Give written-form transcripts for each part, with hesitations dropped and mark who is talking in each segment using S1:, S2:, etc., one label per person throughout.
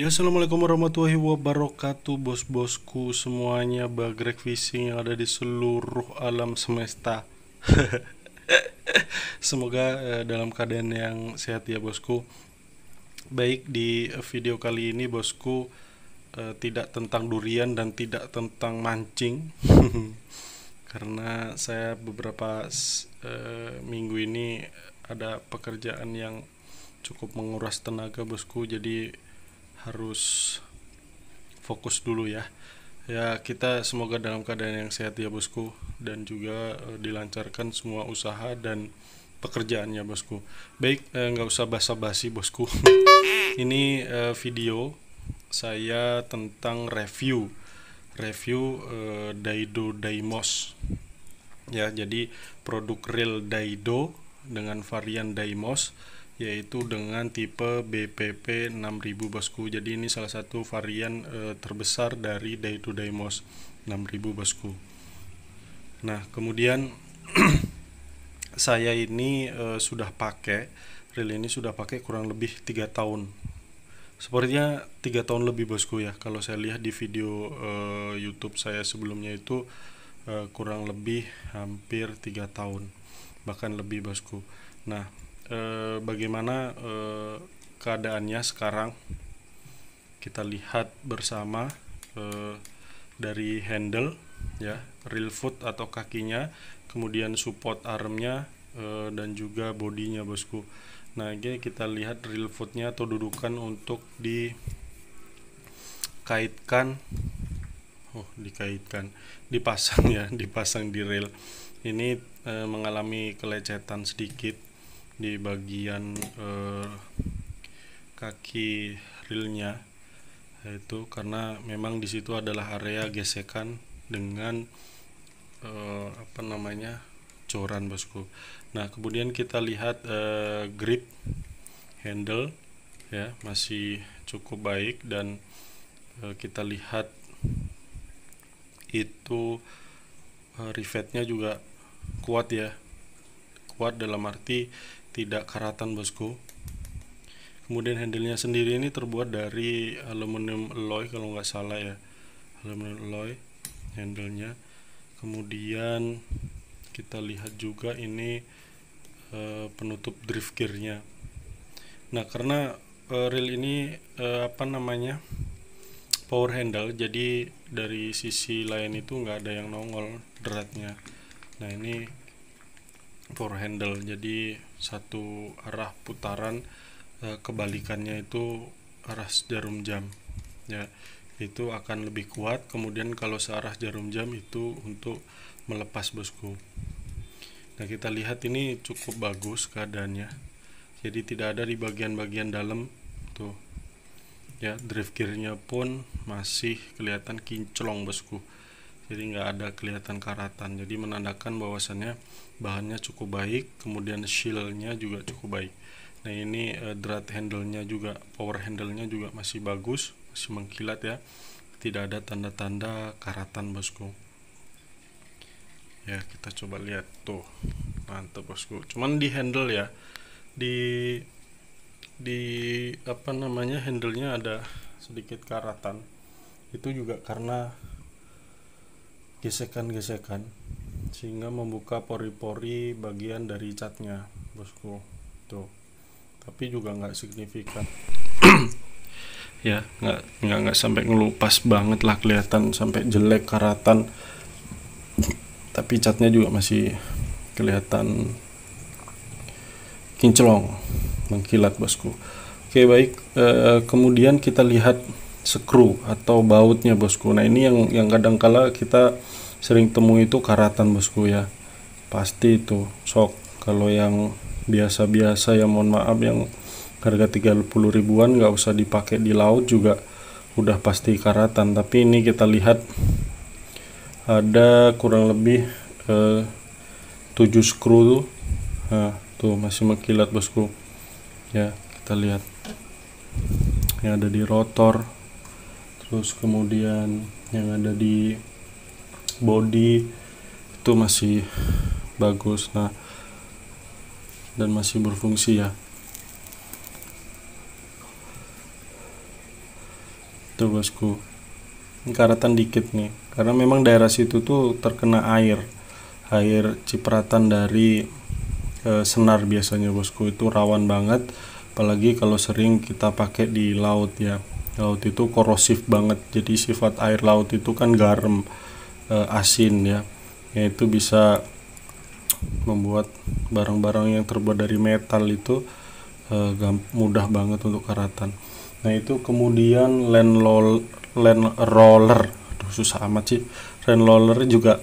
S1: Ya, assalamualaikum warahmatullahi wabarakatuh, bos-bosku semuanya, bagrek fishing yang ada di seluruh alam semesta. Semoga dalam keadaan yang sehat ya, bosku. Baik, di video kali ini bosku tidak tentang durian dan tidak tentang mancing. Karena saya beberapa minggu ini ada pekerjaan yang cukup menguras tenaga, bosku, jadi harus fokus dulu ya. Ya, kita semoga dalam keadaan yang sehat ya, bosku, dan juga dilancarkan semua usaha dan pekerjaannya, bosku. Baik, nggak usah basa-basi, bosku. Ini video saya tentang review Daido Daimos. Ya, jadi produk real Daido dengan varian Daimos, yaitu dengan tipe BPP 6000, bosku. Jadi ini salah satu varian terbesar dari Daido Daimos 6000, bosku. Nah, kemudian saya ini sudah pakai reel ini kurang lebih 3 tahun. Sepertinya 3 tahun lebih, bosku, ya. Kalau saya lihat di video YouTube saya sebelumnya itu kurang lebih hampir 3 tahun, bahkan lebih, bosku. Nah, bagaimana keadaannya sekarang? Kita lihat bersama dari handle, ya, reel foot atau kakinya, kemudian support armnya, dan juga bodinya, bosku. Nah, ini kita lihat reel footnya atau dudukan untuk dipasang ya, dipasang di reel. Ini mengalami kelecetan sedikit di bagian kaki reelnya, yaitu karena memang di situ adalah area gesekan dengan coran, bosku. Nah, kemudian kita lihat grip handle, ya, masih cukup baik, dan kita lihat itu rivetnya juga kuat ya, kuat dalam arti tidak karatan, bosku. Kemudian handlenya sendiri ini terbuat dari aluminium alloy kalau nggak salah ya, aluminium alloy handlenya. Kemudian kita lihat juga ini penutup drift gearnya. Nah, karena reel ini power handle, jadi dari sisi lain itu nggak ada yang nongol dratnya. Nah, ini power handle, jadi satu arah putaran, kebalikannya itu arah jarum jam, ya, itu akan lebih kuat. Kemudian kalau searah jarum jam itu untuk melepas, bosku. Nah, kita lihat ini cukup bagus keadaannya, jadi tidak ada di bagian-bagian dalam tuh, ya. Drift gearnya pun masih kelihatan kinclong, bosku, jadi nggak ada kelihatan karatan, jadi menandakan bahwasannya bahannya cukup baik. Kemudian shieldnya juga cukup baik. Nah, ini drat handlenya juga, power handlenya juga masih bagus, masih mengkilat ya, tidak ada tanda-tanda karatan, bosku. Ya, kita coba lihat tuh, mantap, bosku. Cuman di handle ya, di handlenya ada sedikit karatan. Itu juga karena gesekan-gesekan sehingga membuka pori-pori bagian dari catnya, bosku. Tuh, tapi juga nggak signifikan. Ya, nggak sampai ngelupas banget lah, kelihatan sampai jelek karatan, tapi catnya juga masih kelihatan kinclong, mengkilat, bosku. Oke, baik. Kemudian kita lihat skru atau bautnya, bosku. Nah, ini yang kadang-kala kita sering temui itu karatan, bosku, ya. Pasti itu sok. Kalau yang biasa-biasa ya, mohon maaf, yang harga 30 ribuan nggak usah dipakai di laut juga udah pasti karatan. Tapi ini kita lihat ada kurang lebih 7 skru tuh. Nah, tuh masih mengkilat, bosku, ya. Kita lihat yang ada di rotor, terus kemudian yang ada di body itu masih bagus. Nah, dan masih berfungsi ya. Tuh bosku, ini karatan dikit nih, karena memang daerah situ tuh terkena air cipratan dari senar biasanya bosku, itu rawan banget, apalagi kalau sering kita pakai di laut ya. Laut itu korosif banget, jadi sifat air laut itu kan garam, asin ya, itu bisa membuat barang-barang yang terbuat dari metal itu mudah banget untuk karatan. Nah itu kemudian land roller, aduh susah amat sih, land roller juga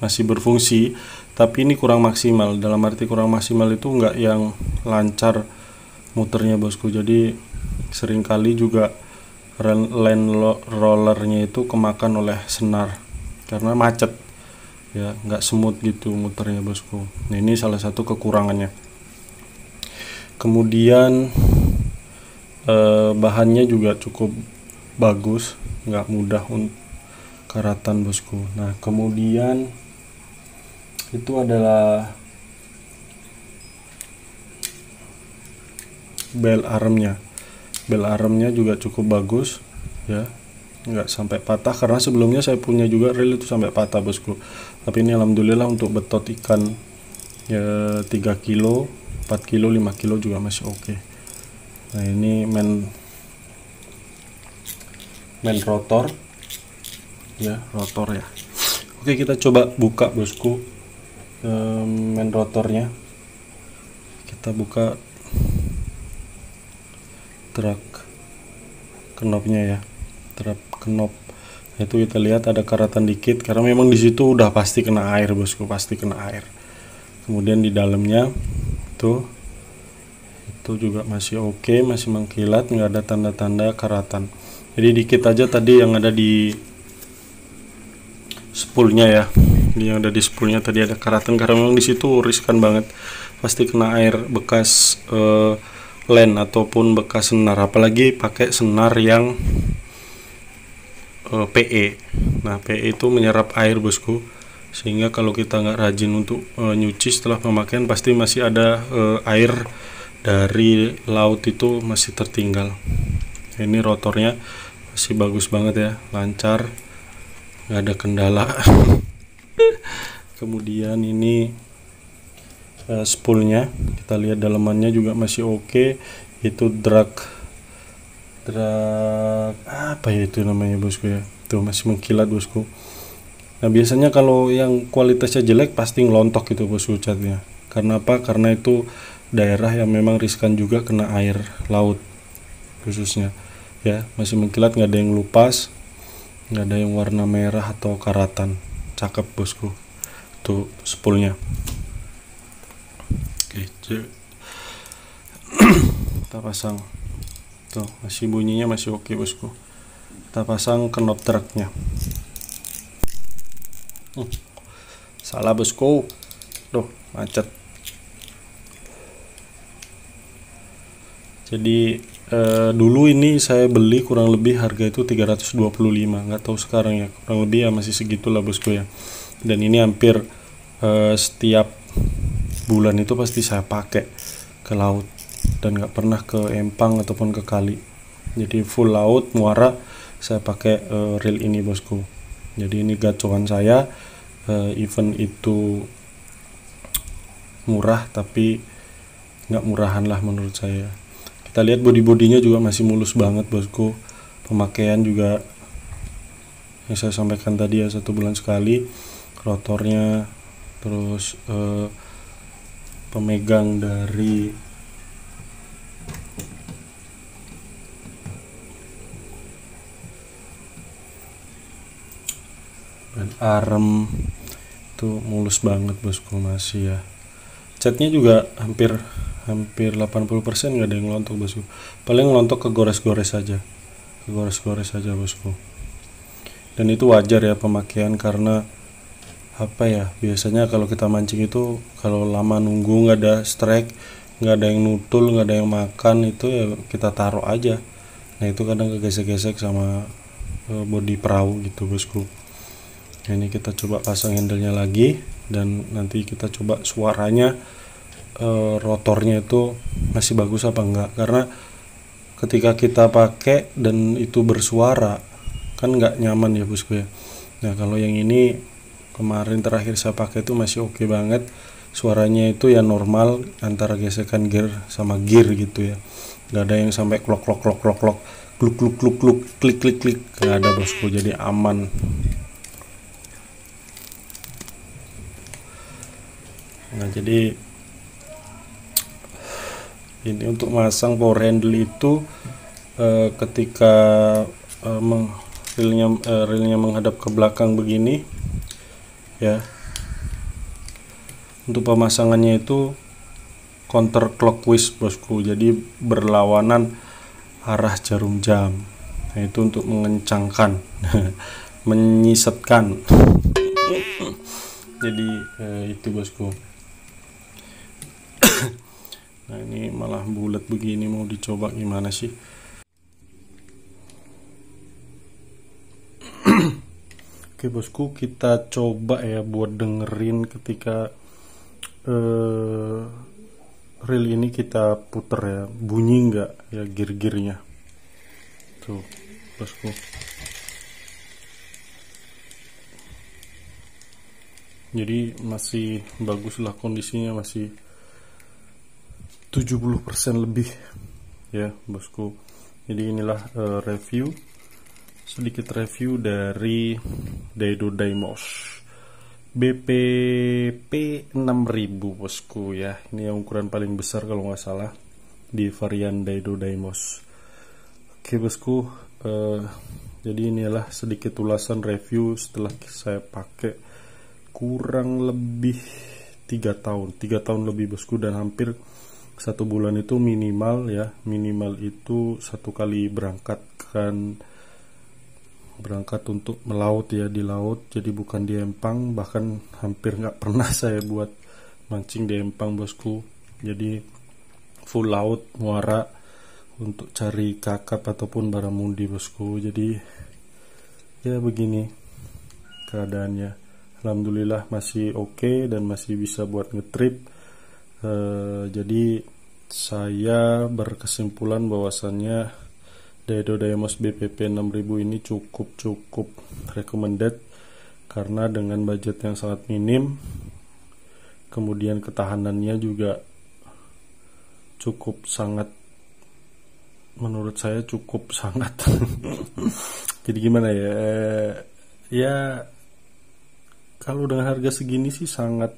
S1: masih berfungsi, tapi ini kurang maksimal. Dalam arti kurang maksimal itu nggak yang lancar muternya bosku, jadi seringkali juga land rollernya itu kemakan oleh senar karena macet ya, nggak smooth gitu muternya bosku. Nah ini salah satu kekurangannya. Kemudian bahannya juga cukup bagus, nggak mudah untuk karatan bosku. Nah kemudian itu adalah bel armnya juga cukup bagus ya, nggak sampai patah, karena sebelumnya saya punya juga reel itu sampai patah bosku, tapi ini alhamdulillah untuk betot ikan ya 3 kilo 4 kilo 5 kilo juga masih oke. Nah ini main rotor ya, rotor ya. Oke, kita coba buka bosku main rotornya. Kita buka truk knopnya ya, truk knop. Itu kita lihat ada karatan dikit karena memang di situ udah pasti kena air bosku, pasti kena air. Kemudian di dalamnya tuh itu juga masih oke, masih mengkilat, nggak ada tanda-tanda karatan. Jadi dikit aja tadi yang ada di spoolnya ya, yang ada di spoolnya tadi ada karatan karena memang di situ riskan banget, pasti kena air bekas land ataupun bekas senar, apalagi pakai senar yang PE. Nah PE itu menyerap air bosku, sehingga kalau kita nggak rajin untuk nyuci setelah pemakaian pasti masih ada air dari laut itu masih tertinggal. Ini rotornya masih bagus banget ya, lancar, nggak ada kendala. Kemudian ini spoolnya, kita lihat dalamannya juga masih oke. Itu drag apa ya itu namanya bosku ya, tuh masih mengkilat bosku. Nah biasanya kalau yang kualitasnya jelek pasti ngelontok gitu bosku catnya. Karena apa? Karena itu daerah yang memang riskan juga kena air laut khususnya ya. Masih mengkilat, nggak ada yang lupas, nggak ada yang warna merah atau karatan. Cakep bosku, tuh spoolnya. Oke, kita pasang, tuh masih bunyinya masih oke bosku. Kita pasang knop truknya. Salah bosku, tuh macet. Jadi dulu ini saya beli kurang lebih harga itu 325, nggak tahu sekarang ya, kurang lebih ya masih segitulah bosku ya. Dan ini hampir setiap bulan itu pasti saya pakai ke laut dan nggak pernah ke empang ataupun ke kali. Jadi full laut muara saya pakai reel ini bosku. Jadi ini gacoan saya, event itu murah tapi nggak murahan lah menurut saya. Kita lihat body-bodinya juga masih mulus banget bosku, pemakaian juga yang saya sampaikan tadi ya, 1 bulan sekali rotornya, terus pemegang dari dan arm itu mulus banget bosku masih ya. Catnya juga hampir 80% nggak ada yang lontok bosku, paling lontok kegores-gores saja, bosku. Dan itu wajar ya pemakaian, karena apa ya, biasanya kalau kita mancing itu kalau lama nunggu nggak ada strike, nggak ada yang nutul, nggak ada yang makan, itu ya kita taruh aja. Nah itu kadang kegesek-gesek sama bodi perahu gitu bosku. Nah, ini kita coba pasang handle-nya lagi dan nanti kita coba suaranya rotornya itu masih bagus apa enggak, karena ketika kita pakai dan itu bersuara kan nggak nyaman ya bosku ya. Nah kalau yang ini kemarin terakhir saya pakai itu masih oke banget, suaranya itu ya normal antara gesekan gear sama gear gitu ya, nggak ada yang sampai klok klok klok klok klok kluk kluk kluk kluk klik klik klik, nggak ada bosku, jadi aman. Nah jadi ini untuk masang power handle itu ketika relnya menghadap ke belakang begini ya. Untuk pemasangannya itu counter clockwise bosku, jadi berlawanan arah jarum jam. Nah itu untuk mengencangkan menyisetkan. Jadi itu bosku. Nah ini malah bulat begini, mau dicoba gimana sih? Oke bosku, kita coba ya buat dengerin ketika reel ini kita puter ya, bunyi nggak ya gear-gearnya tuh bosku. Jadi masih bagus lah kondisinya, masih 70% lebih ya bosku. Jadi inilah sedikit review dari Daido Daimos BPP 6000 bosku ya. Ini yang ukuran paling besar kalau nggak salah di varian Daido Daimos. Oke bosku, jadi inilah sedikit ulasan review setelah saya pakai kurang lebih 3 tahun lebih bosku, dan hampir 1 bulan itu minimal ya, minimal itu 1 kali berangkat untuk melaut ya, di laut, jadi bukan di empang. Bahkan hampir nggak pernah saya buat mancing di empang bosku, jadi full laut muara untuk cari kakap ataupun baramundi bosku. Jadi ya begini keadaannya, alhamdulillah masih oke dan masih bisa buat ngetrip. Jadi saya berkesimpulan bahwasannya Daido Daimos BPP 6000 ini cukup recommended, karena dengan budget yang sangat minim, kemudian ketahanannya juga menurut saya cukup sangat jadi gimana ya, ya kalau dengan harga segini sih sangat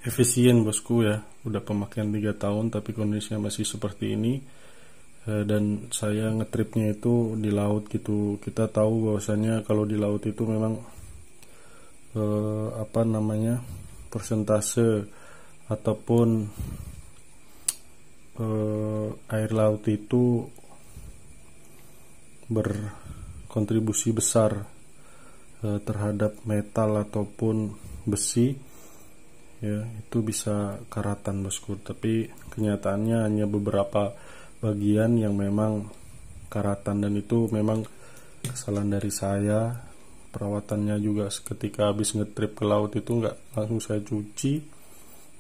S1: efisien bosku ya. Udah pemakaian 3 tahun tapi kondisinya masih seperti ini. Dan saya ngetripnya itu di laut gitu. Kita tahu bahwasanya kalau di laut itu memang persentase ataupun air laut itu berkontribusi besar terhadap metal ataupun besi ya, itu bisa karatan bosku. Tapi kenyataannya hanya beberapa bagian yang memang karatan, dan itu memang kesalahan dari saya. Perawatannya juga ketika habis ngetrip ke laut itu nggak langsung saya cuci,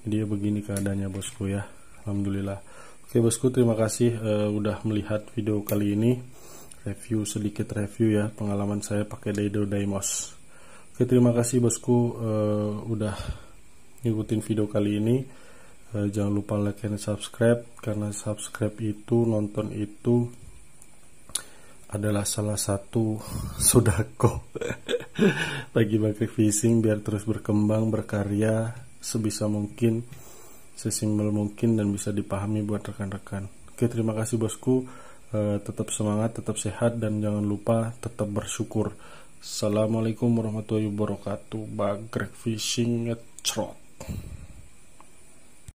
S1: jadi ya begini keadaannya bosku ya. Alhamdulillah. Oke bosku, terima kasih udah melihat video kali ini, sedikit review ya pengalaman saya pakai Daido Daimos. Oke, terima kasih bosku udah ngikutin video kali ini. Jangan lupa like dan subscribe, karena subscribe itu, nonton itu adalah salah satu sodako bagi Bakri Fishing biar terus berkembang, berkarya sebisa mungkin, sesimpel mungkin, dan bisa dipahami buat rekan-rekan. Oke, terima kasih bosku, tetap semangat, tetap sehat, dan jangan lupa tetap bersyukur. Assalamualaikum warahmatullahi wabarakatuh. Bakri Fishing ngetrot.